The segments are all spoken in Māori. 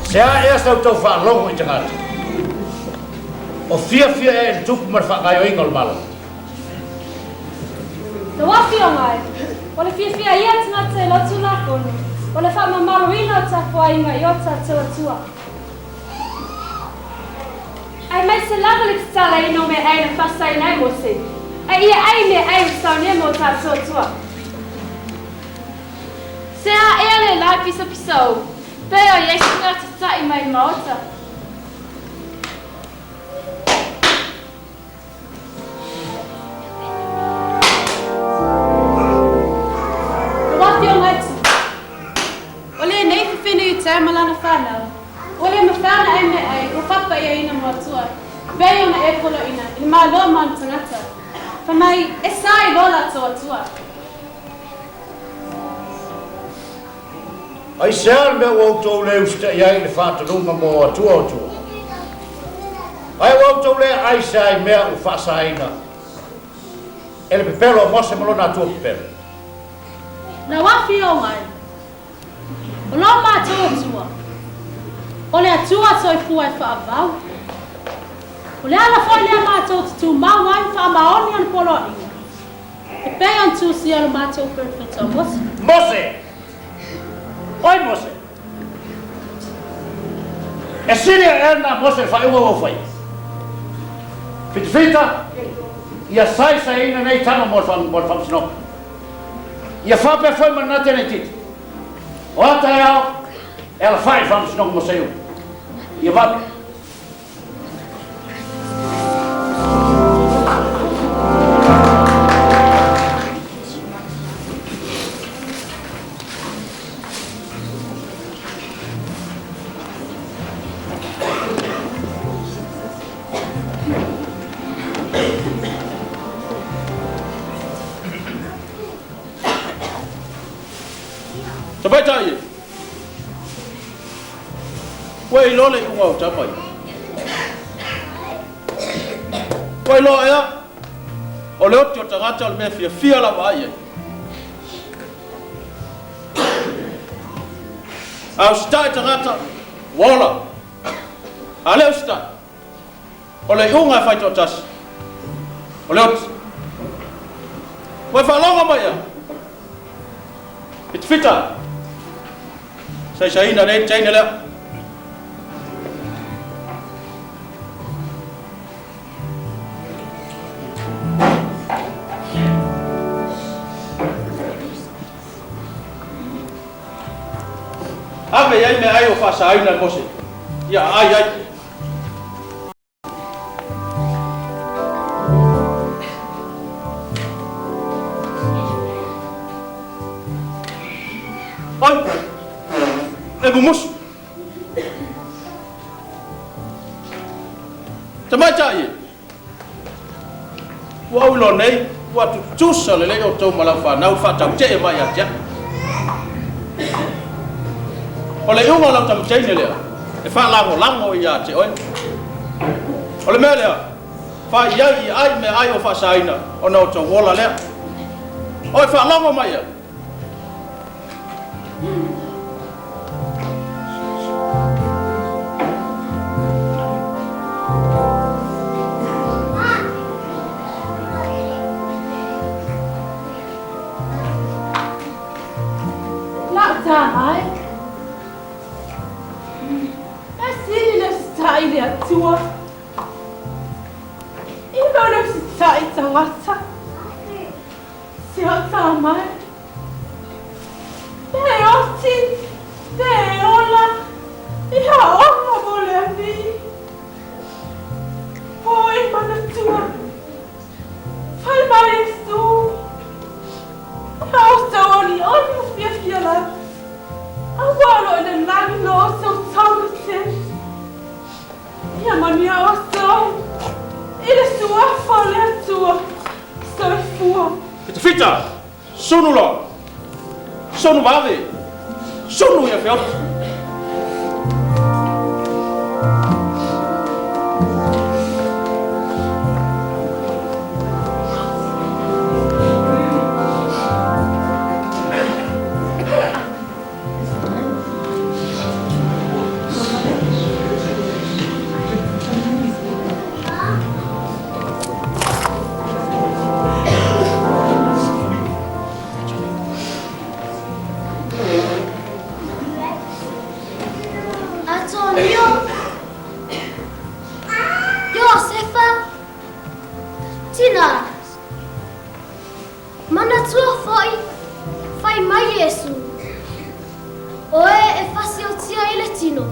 Sea e asa tau whaalongo I tangata. O fia e tupu mar whakaio inga o malo. Na wafi o ngai, o le fia ia tangata e lotu lakono, o le wha maruina o tapua inga I ota tua. Ai mai se lava le tala ino me ai na whasai nai mo se. Ai ia ai me ai usau ne mo tua. Se a ea le lai pisau, peo Yesu ngata tai mai maota. Wafi o ngai tu. O le nei whiwhinu I te malana whanau. O le mawhana ai me ai, o whapa ia ina Mātua. Peo na e kolo ina, I maa loa manu tangata. Whamai, e sai lola toa tua. Ai seal me wautou leu sta iai le whātanunga mo Atua. Ai wautou le ai sai mea u whasaina. E le pepelo o mose malona Atua pepelo. Na wafi o ngai. O lo Mātua tua. O le Atua toi fua e whaavau. O le ala foi lea Mātua tu mau ngai whaamaoni an polo inga. E pei an tu si ala Mātua perfecta mose. Mose! Oi Mose. E siri e na Mose fai ua fai. Fita. Ia sai ina nei tama mo fam sino. Ia fa pe foi manate nei tit. O ata ia ela fai fam sino mo sei. Ia va. Tapai tai. Wei lo le unga o tapai. Wei lo ea. O le oti o tangata o le mea fia la vai. Au stai tangata. Wala. Ale o stai. O le unga fai to tas. O le oti. Wei whalonga mai ea. Fita. Sai ina nei taina la. Ave ai me ai o fa sai na mose. Ya ai. Ai. E bumus. Tamai tai. Wa ulo nei, wa tu tusa le o to mala fa na fa tau te mai atia. Ole unga la tam te le. E fa lango ia te oi. Ole mele. Fa ia ai me ai o fa saina, o no to wola le. Oi fa lango mai. Ai. É sim, ele está aí a tua. E não está aí tão alta. Se eu tá mais. Teola. E a honra mulher vi. Oi, mana tua. Fai mais tu. Eu estou ali, olha o filho lá. Agora ele não nos salva sempre. E a mania ostou. Ele sua folha sua. Sua fua. Fita. Sono lo. Sono vale. Sono ia fel. Josefa Tina Mātua fai mai Yesu oe e fasiotia ile tino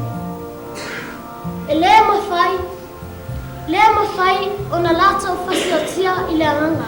e le mafai ona lata o fasiotia ile anga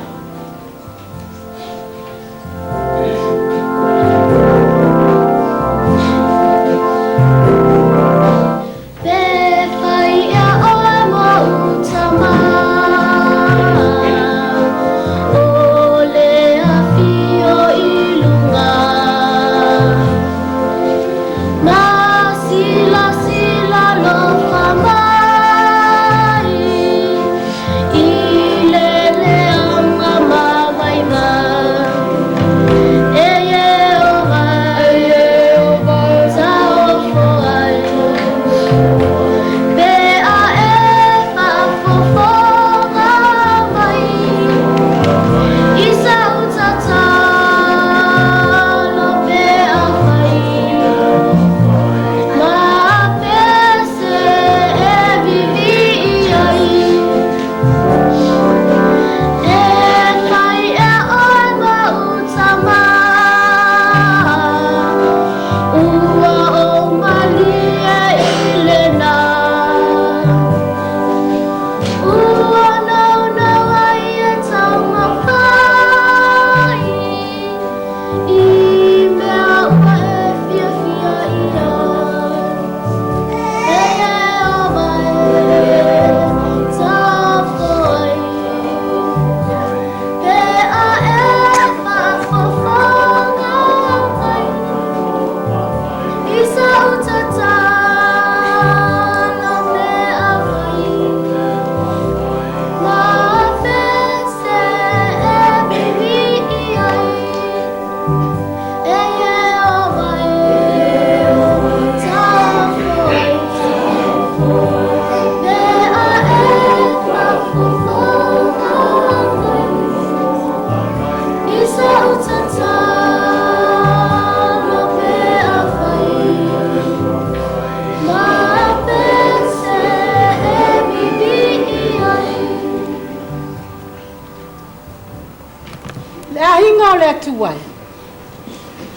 Atua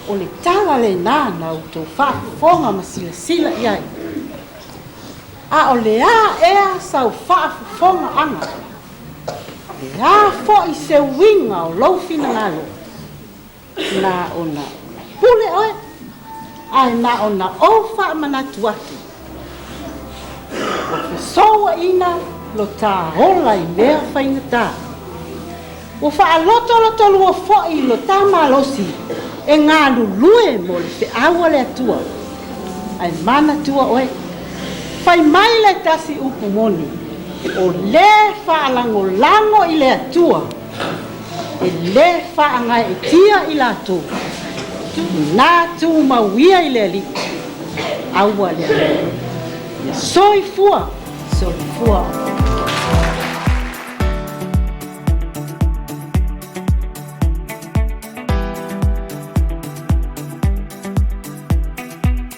o le tala le nana o tō whaafonga ma sila iai. A o le ea sau whaafonga anga. Le fo I se winga o laufina ngalo. Na ona pule oe. Ai na ona o whaamanatu atu. O te soa ina lo tā hola I mea whaingatā. O whaaloto lua fo'i lo tā malosi e ngā lulue mo le te aua le atua. Ai mana tua oe. Whai mai le tasi upu moni. O le whaalango I le atua. E le whaangai e tia I la tu. Nā tu mauia I le ali. Aua le ali. Soifua.